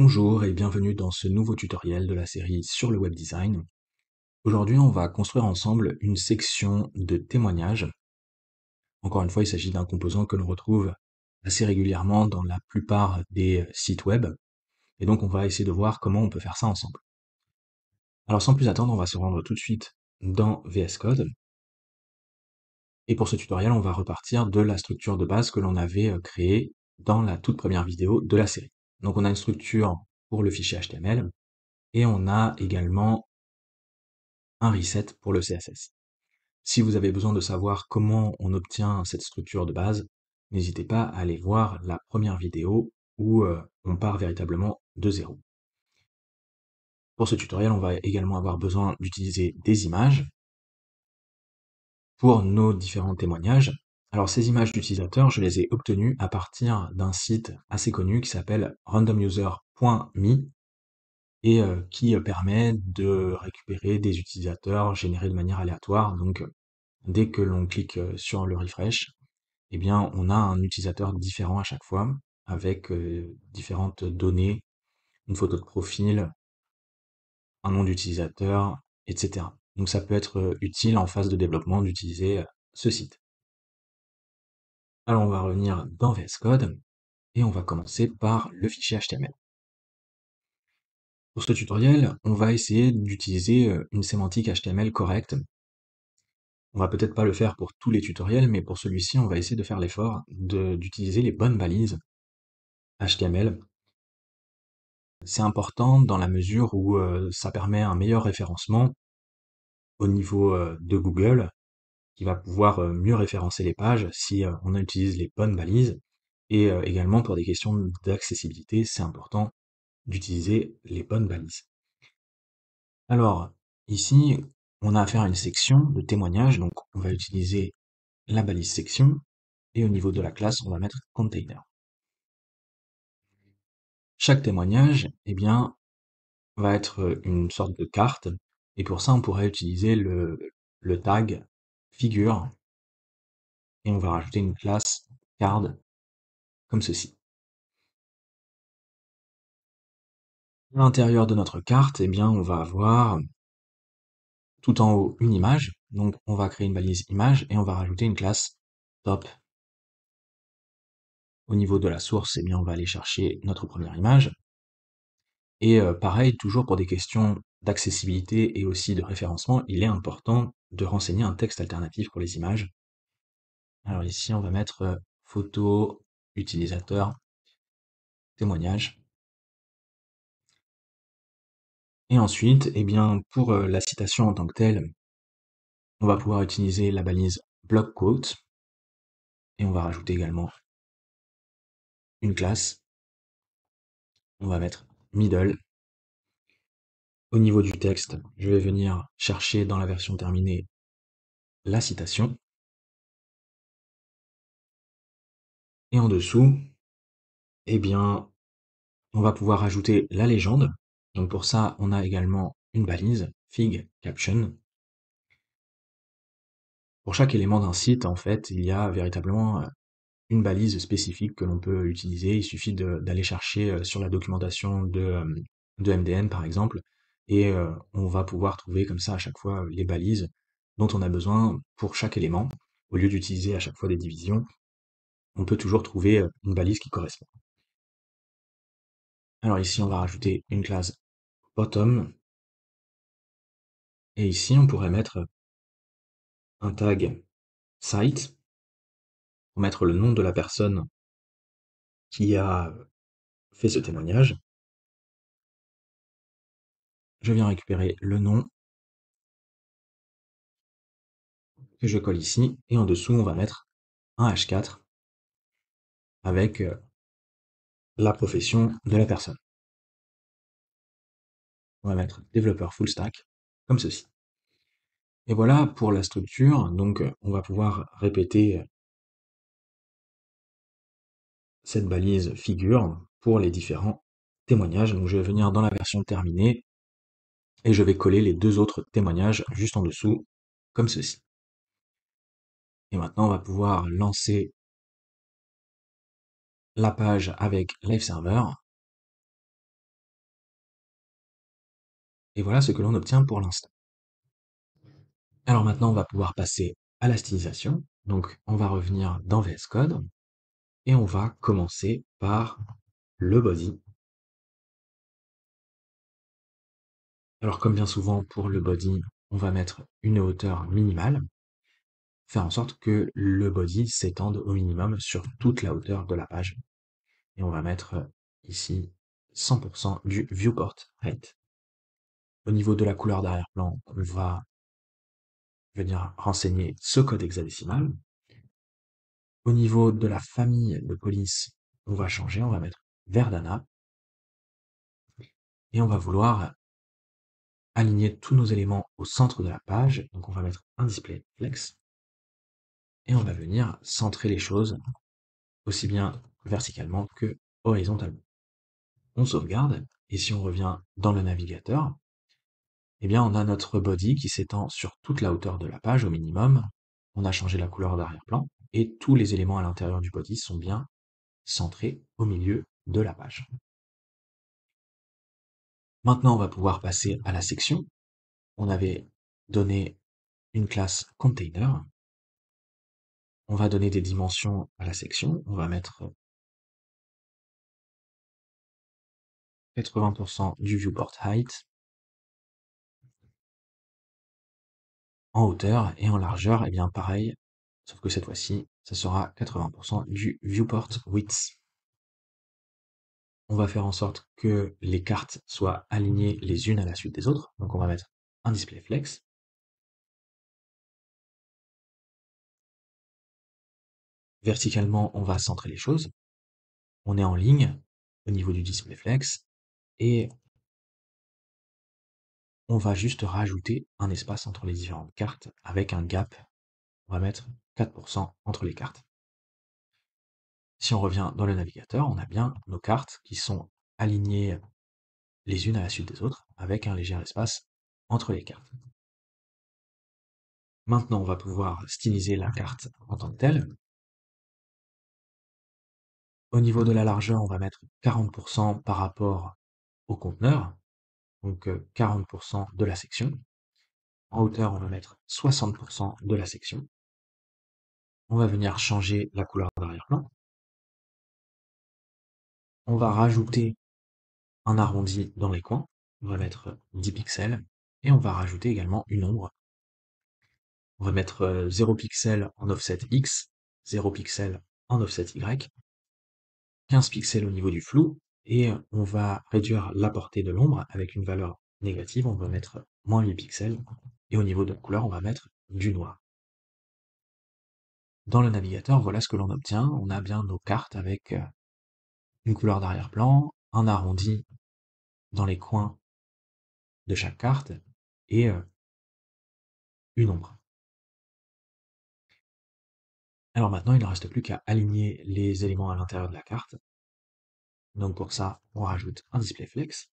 Bonjour et bienvenue dans ce nouveau tutoriel de la série sur le web design. Aujourd'hui, on va construire ensemble une section de témoignages. Encore une fois, il s'agit d'un composant que l'on retrouve assez régulièrement dans la plupart des sites web. Et donc, on va essayer de voir comment on peut faire ça ensemble. Alors, sans plus attendre, on va se rendre tout de suite dans VS Code. Et pour ce tutoriel, on va repartir de la structure de base que l'on avait créée dans la toute première vidéo de la série. Donc, on a une structure pour le fichier HTML et on a également un reset pour le CSS. Si vous avez besoin de savoir comment on obtient cette structure de base, n'hésitez pas à aller voir la première vidéo où on part véritablement de zéro. Pour ce tutoriel, on va également avoir besoin d'utiliser des images pour nos différents témoignages. Alors ces images d'utilisateurs, je les ai obtenues à partir d'un site assez connu qui s'appelle randomuser.me et qui permet de récupérer des utilisateurs générés de manière aléatoire. Donc dès que l'on clique sur le refresh, eh bien, on a un utilisateur différent à chaque fois, avec différentes données, une photo de profil, un nom d'utilisateur, etc. Donc ça peut être utile en phase de développement d'utiliser ce site. Alors on va revenir dans VS Code et on va commencer par le fichier HTML. Pour ce tutoriel, on va essayer d'utiliser une sémantique HTML correcte. On va peut-être pas le faire pour tous les tutoriels, mais pour celui-ci, on va essayer de faire l'effort d'utiliser les bonnes balises HTML. C'est important dans la mesure où ça permet un meilleur référencement au niveau de Google, qui va pouvoir mieux référencer les pages si on utilise les bonnes balises. Et également pour des questions d'accessibilité, c'est important d'utiliser les bonnes balises. Alors, ici, on a affaire à une section de témoignage, donc on va utiliser la balise section, et au niveau de la classe, on va mettre container. Chaque témoignage, eh bien, va être une sorte de carte, et pour ça on pourrait utiliser le tag figure, et on va rajouter une classe card comme ceci. À l'intérieur de notre carte, eh bien, on va avoir tout en haut une image, donc on va créer une balise image et on va rajouter une classe top. Au niveau de la source, eh bien, on va aller chercher notre première image. Et pareil, toujours pour des questions d'accessibilité et aussi de référencement, il est important de renseigner un texte alternatif pour les images. Alors ici, on va mettre photo, utilisateur, témoignage. Et ensuite, eh bien, pour la citation en tant que telle, on va pouvoir utiliser la balise block quote et on va rajouter également une classe. On va mettre middle. Au niveau du texte, je vais venir chercher dans la version terminée la citation. Et en dessous, eh bien, on va pouvoir ajouter la légende. Donc pour ça, on a également une balise fig caption. Pour chaque élément d'un site, en fait, il y a véritablement une balise spécifique que l'on peut utiliser. Il suffit d'aller chercher sur la documentation de MDN, par exemple, et on va pouvoir trouver comme ça à chaque fois les balises dont on a besoin pour chaque élément. Au lieu d'utiliser à chaque fois des divisions, on peut toujours trouver une balise qui correspond. Alors ici, on va rajouter une classe bottom, et ici, on pourrait mettre un tag site pour mettre le nom de la personne qui a fait ce témoignage. Je viens récupérer le nom que je colle ici, et en dessous, on va mettre un H4 avec la profession de la personne. On va mettre développeur full stack, comme ceci. Et voilà pour la structure, donc on va pouvoir répéter cette balise figure pour les différents témoignages. Donc je vais venir dans la version terminée, et je vais coller les deux autres témoignages juste en dessous, comme ceci. Et maintenant, on va pouvoir lancer la page avec Live Server. Et voilà ce que l'on obtient pour l'instant. Alors maintenant, on va pouvoir passer à la stylisation. Donc, on va revenir dans VS Code et on va commencer par le body. Alors, comme bien souvent pour le body, on va mettre une hauteur minimale, faire en sorte que le body s'étende au minimum sur toute la hauteur de la page. Et on va mettre ici 100% du viewport height. Au niveau de la couleur d'arrière-plan, on va venir renseigner ce code hexadécimal. Au niveau de la famille de police, on va changer, on va mettre Verdana. Et on va vouloir aligner tous nos éléments au centre de la page. Donc on va mettre un display flex. Et on va venir centrer les choses aussi bien verticalement que horizontalement. On sauvegarde. Et si on revient dans le navigateur, eh bien on a notre body qui s'étend sur toute la hauteur de la page au minimum. On a changé la couleur d'arrière-plan. Et tous les éléments à l'intérieur du body sont bien centrés au milieu de la page. Maintenant, on va pouvoir passer à la section. On avait donné une classe container. On va donner des dimensions à la section. On va mettre 80% du viewport height en hauteur et en largeur, et bien pareil, sauf que cette fois-ci, ça sera 80% du viewport width. On va faire en sorte que les cartes soient alignées les unes à la suite des autres. Donc on va mettre un display flex. Verticalement, on va centrer les choses. On est en ligne au niveau du display flex et on va juste rajouter un espace entre les différentes cartes avec un gap. On va mettre 4% entre les cartes. Si on revient dans le navigateur, on a bien nos cartes qui sont alignées les unes à la suite des autres avec un léger espace entre les cartes. Maintenant, on va pouvoir styliser la carte en tant que telle. Au niveau de la largeur, on va mettre 40% par rapport au conteneur, donc 40% de la section. En hauteur, on va mettre 60% de la section. On va venir changer la couleur d'arrière-plan. On va rajouter un arrondi dans les coins. On va mettre 10 pixels. Et on va rajouter également une ombre. On va mettre 0 pixel en offset X, 0 pixel en offset Y, 15 pixels au niveau du flou, et on va réduire la portée de l'ombre avec une valeur négative, on va mettre moins 8 pixels, et au niveau de la couleur, on va mettre du noir. Dans le navigateur, voilà ce que l'on obtient. On a bien nos cartes avec une couleur d'arrière-plan, un arrondi dans les coins de chaque carte, et une ombre. Alors maintenant, il ne reste plus qu'à aligner les éléments à l'intérieur de la carte. Donc pour ça, on rajoute un display flex.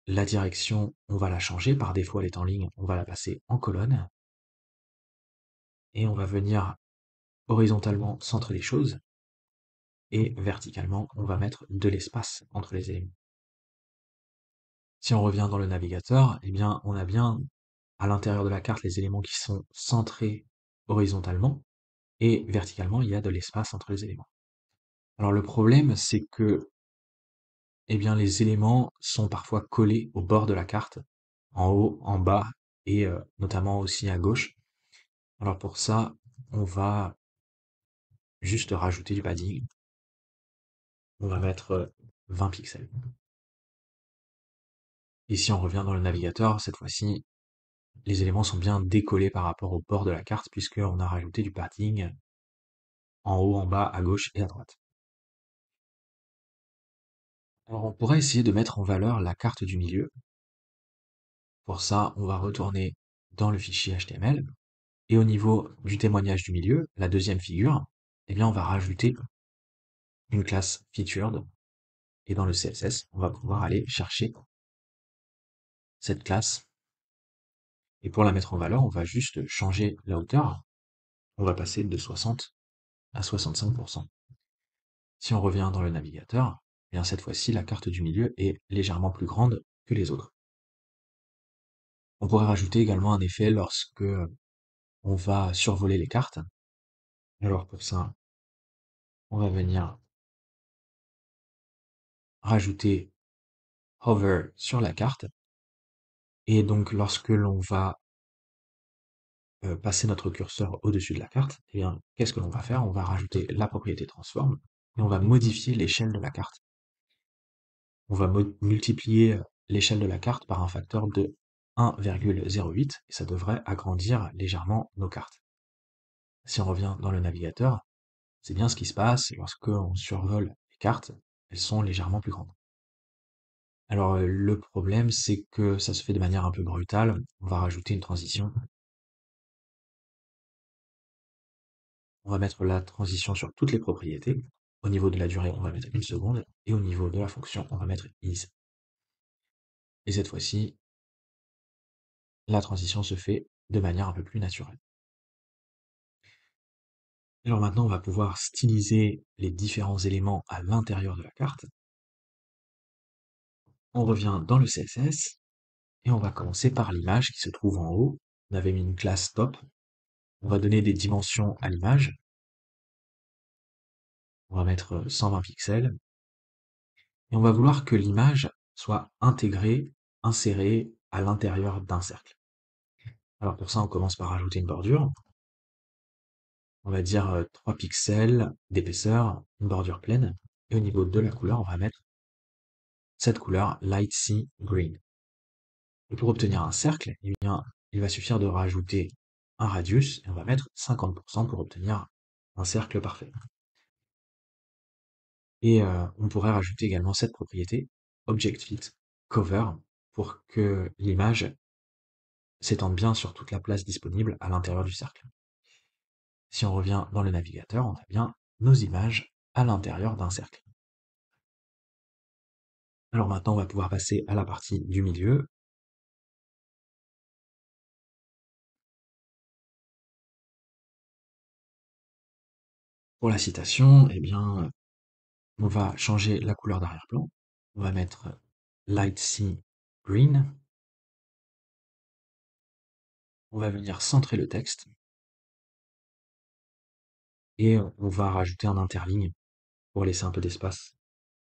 La direction, on va la changer. Par défaut, elle est en ligne, on va la passer en colonne. Et on va venir horizontalement centrer les choses. Et verticalement, on va mettre de l'espace entre les éléments. Si on revient dans le navigateur, eh bien, on a bien à l'intérieur de la carte les éléments qui sont centrés horizontalement. Et verticalement, il y a de l'espace entre les éléments. Alors le problème, c'est que eh bien, les éléments sont parfois collés au bord de la carte, en haut, en bas, et notamment aussi à gauche. Alors pour ça, on va juste rajouter du padding. On va mettre 20 pixels. Et si on revient dans le navigateur, cette fois-ci, les éléments sont bien décollés par rapport au bord de la carte, puisqu'on a rajouté du padding en haut, en bas, à gauche et à droite. Alors on pourrait essayer de mettre en valeur la carte du milieu. Pour ça, on va retourner dans le fichier HTML. Et au niveau du témoignage du milieu, la deuxième figure, eh bien, on va rajouter une classe featured. Et dans le CSS, on va pouvoir aller chercher cette classe. Et pour la mettre en valeur, on va juste changer la hauteur. On va passer de 60 à 65%. Si on revient dans le navigateur, eh bien cette fois-ci, la carte du milieu est légèrement plus grande que les autres. On pourrait rajouter également un effet lorsque on va survoler les cartes. Alors pour ça, on va venir rajouter hover sur la carte. Et donc lorsque l'on va passer notre curseur au-dessus de la carte, eh bien, qu'est-ce que l'on va faire? On va rajouter la propriété transform et on va modifier l'échelle de la carte. On va multiplier l'échelle de la carte par un facteur de 1,08 et ça devrait agrandir légèrement nos cartes. Si on revient dans le navigateur, c'est bien ce qui se passe lorsque on survole les cartes, elles sont légèrement plus grandes. Alors le problème, c'est que ça se fait de manière un peu brutale. On va rajouter une transition. On va mettre la transition sur toutes les propriétés. Au niveau de la durée, on va mettre 1 seconde. Et au niveau de la fonction, on va mettre is. Et cette fois-ci, la transition se fait de manière un peu plus naturelle. Alors maintenant, on va pouvoir styliser les différents éléments à l'intérieur de la carte. On revient dans le CSS et on va commencer par l'image qui se trouve en haut. On avait mis une classe top. On va donner des dimensions à l'image. On va mettre 120 pixels. Et on va vouloir que l'image soit intégrée, insérée à l'intérieur d'un cercle. Alors pour ça, on commence par ajouter une bordure. On va dire 3 pixels d'épaisseur, une bordure pleine. Et au niveau de la couleur, on va mettre cette couleur Light Sea Green. Et pour obtenir un cercle, eh bien, il va suffire de rajouter un radius et on va mettre 50% pour obtenir un cercle parfait. Et on pourrait rajouter également cette propriété Object Fit Cover pour que l'image s'étende bien sur toute la place disponible à l'intérieur du cercle. Si on revient dans le navigateur, on a bien nos images à l'intérieur d'un cercle. Alors maintenant, on va pouvoir passer à la partie du milieu. Pour la citation, eh bien, on va changer la couleur d'arrière-plan. On va mettre Light Sea Green. On va venir centrer le texte. Et on va rajouter un interligne pour laisser un peu d'espace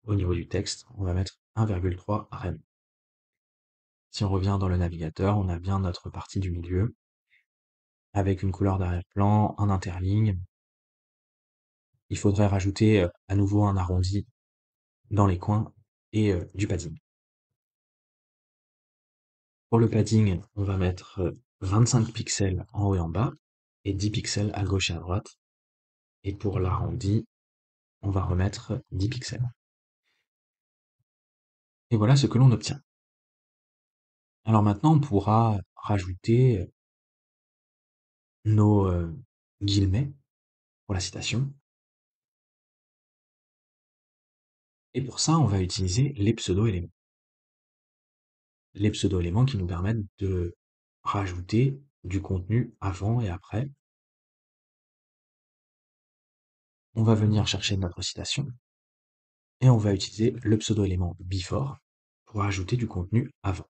au niveau du texte. On va mettre 1,3 rem. Si on revient dans le navigateur, on a bien notre partie du milieu avec une couleur d'arrière-plan, un interligne. Il faudrait rajouter à nouveau un arrondi dans les coins et du padding. Pour le padding, on va mettre 25 pixels en haut et en bas et 10 pixels à gauche et à droite. Et pour l'arrondi, on va remettre 10 pixels. Et voilà ce que l'on obtient. Alors maintenant, on pourra rajouter nos guillemets pour la citation. Et pour ça, on va utiliser les pseudo-éléments. Les pseudo-éléments qui nous permettent de rajouter du contenu avant et après. On va venir chercher notre citation et on va utiliser le pseudo-élément before pour ajouter du contenu avant.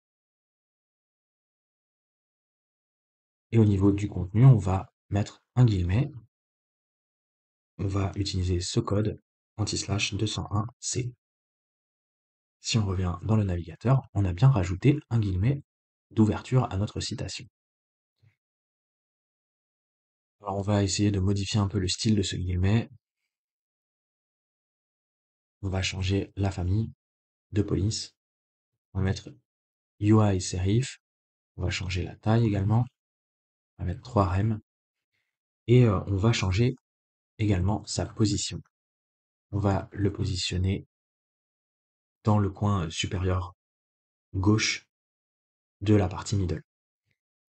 Et au niveau du contenu, on va mettre un guillemet. On va utiliser ce code anti/201C. Si on revient dans le navigateur, on a bien rajouté un guillemet d'ouverture à notre citation. Alors on va essayer de modifier un peu le style de ce guillemet. On va changer la famille de police. On va mettre UI serif. On va changer la taille également. On va mettre 3 rem. Et on va changer également sa position. On va le positionner dans le coin supérieur gauche de la partie middle.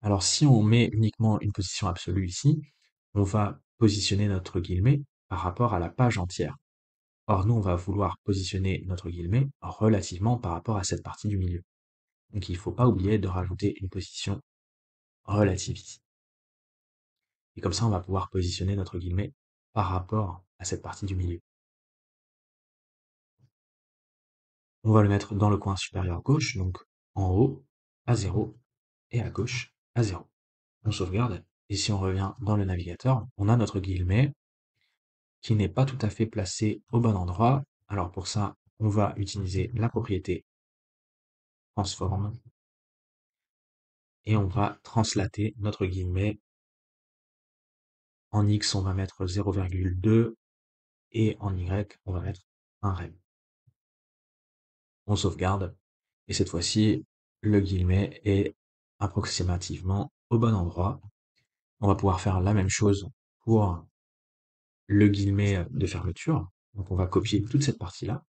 Alors si on met uniquement une position absolue ici, on va positionner notre guillemet par rapport à la page entière. Or nous, on va vouloir positionner notre guillemet relativement par rapport à cette partie du milieu. Donc il ne faut pas oublier de rajouter une position relative ici. Et comme ça, on va pouvoir positionner notre guillemet par rapport à cette partie du milieu. On va le mettre dans le coin supérieur gauche, donc en haut à 0 et à gauche à 0. On sauvegarde, et si on revient dans le navigateur, on a notre guillemet qui n'est pas tout à fait placé au bon endroit. Alors pour ça, on va utiliser la propriété transform et on va translater notre guillemet. En X, on va mettre 0,2 et en Y, on va mettre un rem. On sauvegarde et cette fois-ci, le guillemet est approximativement au bon endroit. On va pouvoir faire la même chose pour le guillemet de fermeture. Donc on va copier toute cette partie-là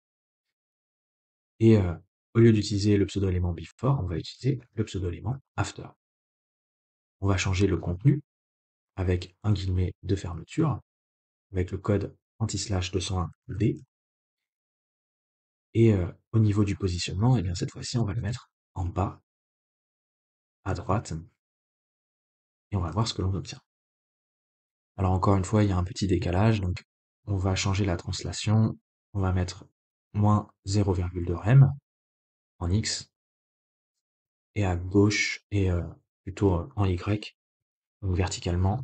et au lieu d'utiliser le pseudo-élément before, on va utiliser le pseudo-élément after. On va changer le contenu avec un guillemet de fermeture, avec le code anti/slash 201D. Et au niveau du positionnement, eh bien cette fois-ci, on va le mettre en bas, à droite, et on va voir ce que l'on obtient. Alors encore une fois, il y a un petit décalage, donc on va changer la translation, on va mettre moins 0,2 rem en X, et à gauche, et plutôt en Y, donc verticalement,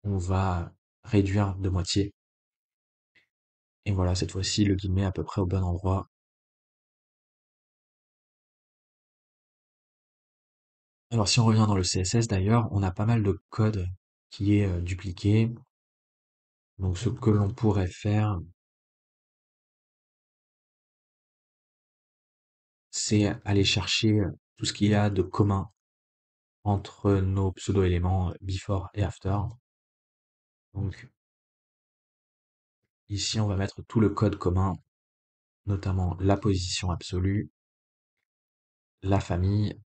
on va réduire de moitié. Et voilà, cette fois-ci, le guillemet est à peu près au bon endroit. Alors si on revient dans le CSS d'ailleurs, on a pas mal de code qui est dupliqué. Donc ce que l'on pourrait faire, c'est aller chercher tout ce qu'il y a de commun entre nos pseudo-éléments before et after. Donc ici, on va mettre tout le code commun, notamment la position absolue, la famille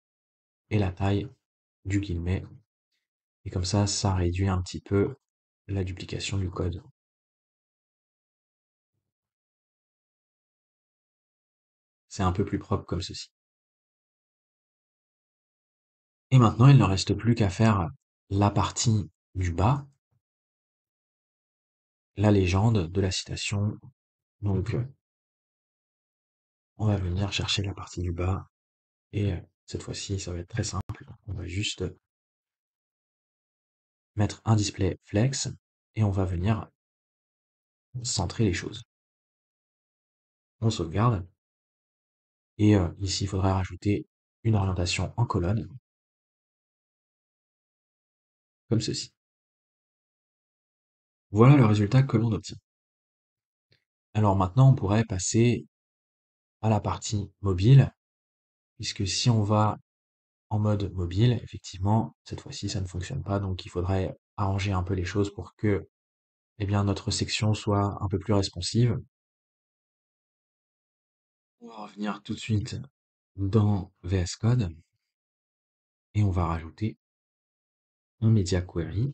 et la taille du guillemet. Et comme ça réduit un petit peu la duplication du code. C'est un peu plus propre comme ceci. Et maintenant, il ne reste plus qu'à faire la partie du bas, la légende de la citation. Donc, on va venir chercher la partie du bas. Et cette fois-ci, ça va être très simple. On va juste mettre un display flex et on va venir centrer les choses. On sauvegarde. Et ici, il faudra rajouter une orientation en colonne, comme ceci. Voilà le résultat que l'on obtient. Alors maintenant, on pourrait passer à la partie mobile, puisque si on va en mode mobile, effectivement, cette fois-ci, ça ne fonctionne pas, donc il faudrait arranger un peu les choses pour que, eh bien, notre section soit un peu plus responsive. On va revenir tout de suite dans VS Code et on va rajouter un media query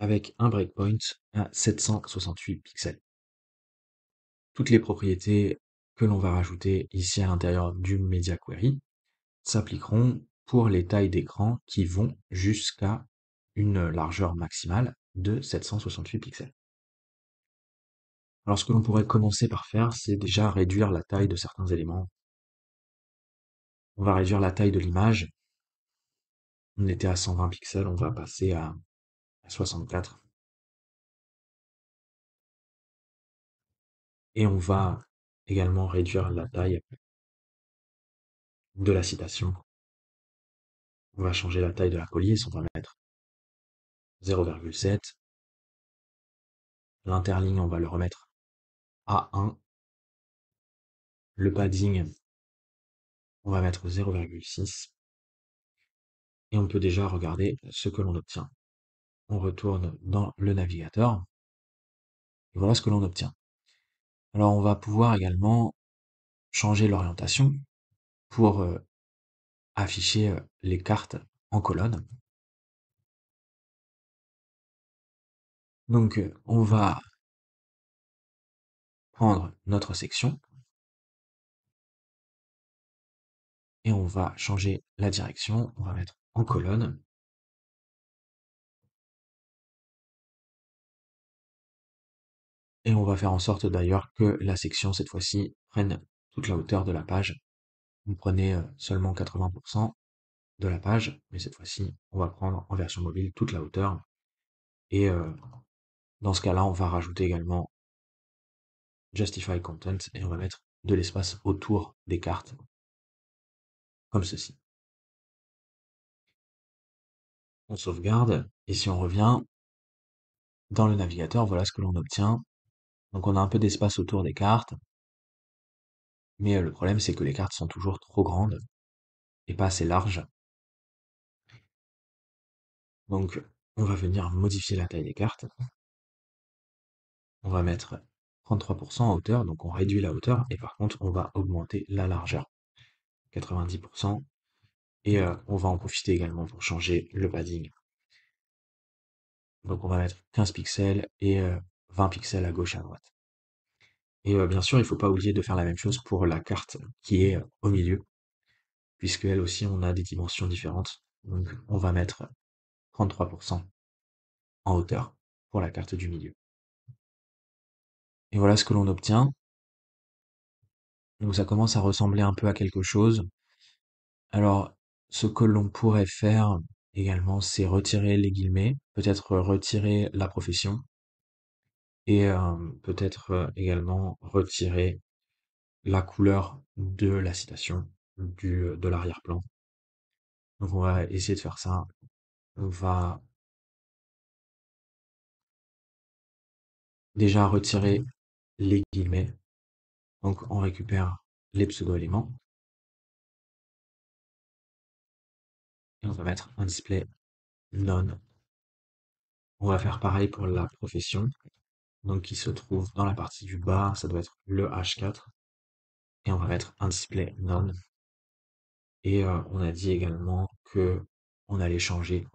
avec un breakpoint à 768 pixels. Toutes les propriétés que l'on va rajouter ici à l'intérieur du media query s'appliqueront pour les tailles d'écran qui vont jusqu'à une largeur maximale de 768 pixels. Alors ce que l'on pourrait commencer par faire, c'est déjà réduire la taille de certains éléments. On va réduire la taille de l'image. On était à 120 pixels, on va passer à 64. Et on va également réduire la taille de la citation. On va changer la taille de la police, on va mettre 0,7. L'interligne, on va le remettre à 1. Le padding, on va mettre 0,6. Et on peut déjà regarder ce que l'on obtient. On retourne dans le navigateur. Et voilà ce que l'on obtient. Alors on va pouvoir également changer l'orientation pour afficher les cartes en colonne. Donc on va prendre notre section et on va changer la direction. On va mettre en colonne. Et on va faire en sorte d'ailleurs que la section, cette fois-ci, prenne toute la hauteur de la page. Vous prenez seulement 80% de la page, mais cette fois-ci, on va prendre en version mobile toute la hauteur. Et dans ce cas-là, on va rajouter également Justify Content et on va mettre de l'espace autour des cartes, comme ceci. On sauvegarde, et si on revient dans le navigateur, voilà ce que l'on obtient. Donc on a un peu d'espace autour des cartes, mais le problème c'est que les cartes sont toujours trop grandes et pas assez larges. Donc on va venir modifier la taille des cartes. On va mettre 33% en hauteur, donc on réduit la hauteur, et par contre on va augmenter la largeur, 90%, et on va en profiter également pour changer le padding. Donc on va mettre 15 pixels et 20 pixels à gauche et à droite. Et bien sûr, il ne faut pas oublier de faire la même chose pour la carte qui est au milieu, puisque elle aussi, on a des dimensions différentes. Donc on va mettre 33% en hauteur pour la carte du milieu. Et voilà ce que l'on obtient. Donc ça commence à ressembler un peu à quelque chose. Alors, ce que l'on pourrait faire également, c'est retirer les guillemets, peut-être retirer la profession, et peut-être également retirer la couleur de la citation de l'arrière-plan. Donc on va essayer de faire ça. On va déjà retirer les guillemets. Donc on récupère les pseudo-éléments et on va mettre un display none. On va faire pareil pour la profession, donc qui se trouve dans la partie du bas, ça doit être le H4. Et on va mettre un display none. Et on a dit également que on allait changer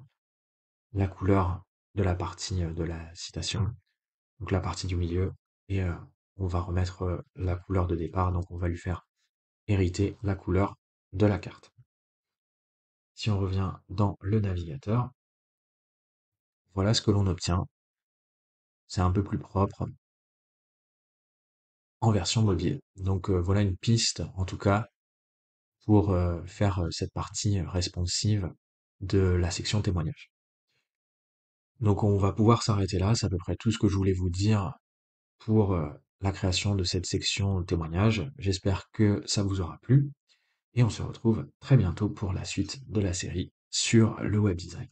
la couleur de la partie de la citation, donc la partie du milieu, et on va remettre la couleur de départ, donc on va lui faire hériter la couleur de la carte. Si on revient dans le navigateur, voilà ce que l'on obtient. C'est un peu plus propre en version mobile. Donc voilà une piste, en tout cas, pour faire cette partie responsive de la section témoignage. Donc on va pouvoir s'arrêter là, c'est à peu près tout ce que je voulais vous dire pour la création de cette section témoignage. J'espère que ça vous aura plu et on se retrouve très bientôt pour la suite de la série sur le web design.